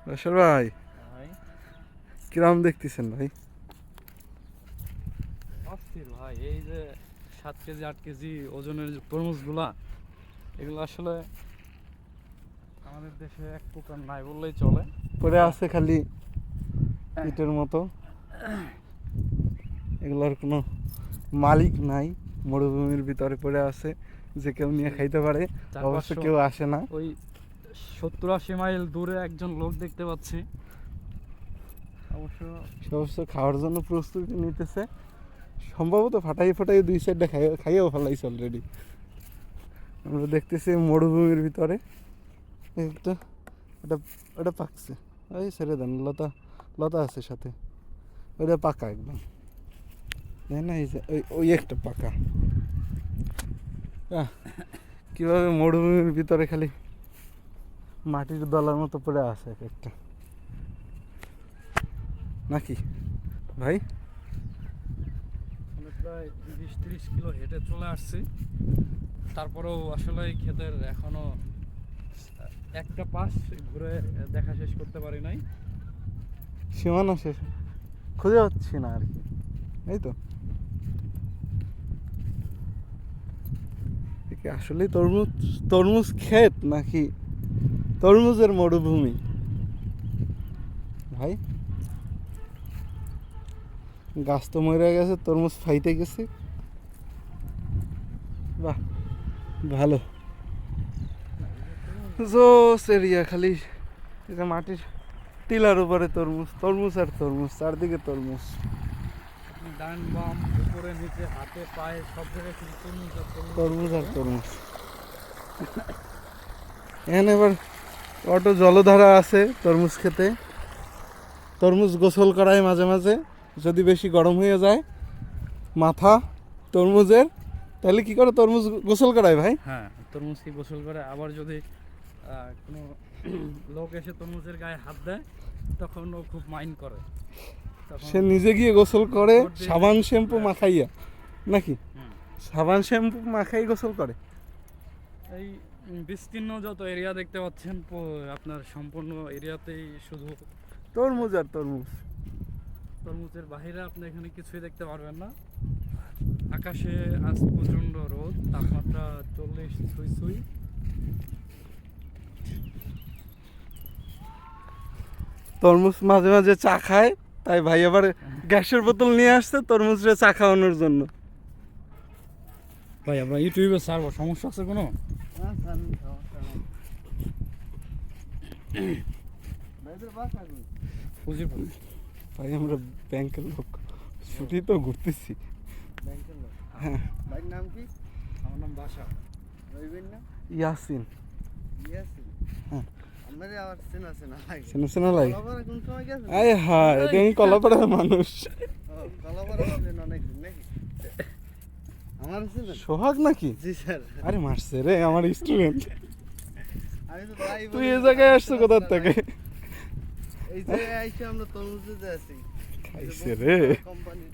বাশার ভাই, ভাই কিরম দেখতেছেন ভাই? অস্থির ভাই, এই যে 7 কেজি 8 কেজি ওজনের যে তরমুজগুলা, এগুলো আসলে আমাদের দেশে এক প্রকার নাই বললেই চলে। পরে আছে খালি ইটের মতো, এগুলোর কোনো মালিক নাই, মরুভূমির ভিতরে পড়ে আছে, যে কেউ নিয়ে সেই খাইতে পারে। অবশ্য 400 কেউ আসে না। ওই 70-80 মাইল দূরে একজন লোক দেখতে পাচ্ছি, অবশ্য সে অবশ্য খাওয়ার জন্য প্রস্তুতি নিতেছে, সম্ভবত ফাটাই ফাটাই 2 সাইডটা খাইয়েও ফেলাইছে অলরেডি। আমরা দেখতেছি মরুভূমির ভিতরে একটা, ওটা ওটা পাকছে। ওই ছেড়ে দেন, লতা লতা আছে সাথে, ওটা পাকা একদম। দেখেন না, এই যে ওই ওই একটা পাকা। কীভাবে মরুভূমির ভিতরে খালি মাটির দলার মতো পড়ে আছে এক একটা, নাকি ভাই? আমরা প্রায় 20-30 কিলো হেঁটে চলে আসছি, তারপরেও আসলে এই ক্ষেতের এখনো একটা পাশ ঘুরে দেখা শেষ করতে পারি নাই। সীমানা শেষ খুঁজে পাচ্ছি না আর কি, এই তো। কি আসলে তরমুজ, তরমুজ ক্ষেত নাকি তরমুজের মরুভূমি ভাই? গাছ তো মরে গেছে, তরমুজ ফাইতে গেছে। বাহ, ভালো জোস এরিয়া। খালি এই যে মাটির টিলার উপরে তরমুজ, তরমুজ আর তরমুজ, চারদিকে তরমুজ। ডান বাম উপরে নিচে হাতে পায়ে সব জায়গায় শুধু তরমুজ আর তরমুজ তরমুজ দেখতে আর পাবো। তরমুজ। এখানে এবার অটো জলধারা আছে তরমুজ খেতে। তরমুজ গোসল করায় মাঝে মাঝে, যদি বেশি গরম হয়ে যায় মাথা তরমুজের, তাহলে কি করে তরমুজ গোসল করায় ভাই? হ্যাঁ, তরমুজকে গোসল করে। আবার যদি কোনো লোক এসে তরমুজের গায়ে হাত দেয়, তখন ও খুব মাইন্ড করে। তখন সে নিজে গিয়ে গোসল করে দৌড় দিয়ে সাবান যায়। শ্যাম্পু হ্যাঁ। মাখাইয়া, নাকি হুম। সাবান শ্যাম্পু মাখাই গোসল করে? এই বিস্তীর্ণ যত এরিয়া দেখতে পাচ্ছেন, আপনার সম্পূর্ণ এরিয়াতেই শুধু তরমুজ আর তরমুজ। তরমুজের বাহিরে আপনি এখানে কিছুই দেখতে পারবেন না। আকাশে আজ প্রচণ্ড রোদ, তাপমাত্রা 40 ছুঁই ছুঁই। তরমুজ মাঝে মাঝে চা খায়, তাই ভাই আবার গ্যাসের বোতল নিয়ে আসছে তরমুজরে চা খাওয়ানোর জন্য। ভাই আমরা ইউটিউবে ছাড়বো, সমস্যা আছে কোনো? পুজিরপুর। ভাই আমরা ব্যাংকের লোক, ছুটি তো ঘুরতেছি। ব্যাংকের লোক? হ্যাঁ। ভাইয়ের নাম কি? আমার নাম বাসা। রবির নাম? ইয়াসিন। ইয়াসিন? হ্যাঁ। আমারই আবার চেনা চেনা লাগে। চেনা চেনা লাগে। কলাপাড়া কোন সময় গেছেন? আয় হায়, তুমি কলাপাড়ার মানুষ। ও, কলাপাড়া ছিলেন অনেকদিন নাকি? আমার ছিলেন? সোহাগ নাকি? জি স্যার। আরে মারছে রে আমার স্টুডেন্ট। আমি তো তাই তুই বলি, এই জায়গায় আসছো কোথা থেকে? এই জায়গায় আইসে আমরা তরমুজে আছি। খাইছে রে। কোম্পানি।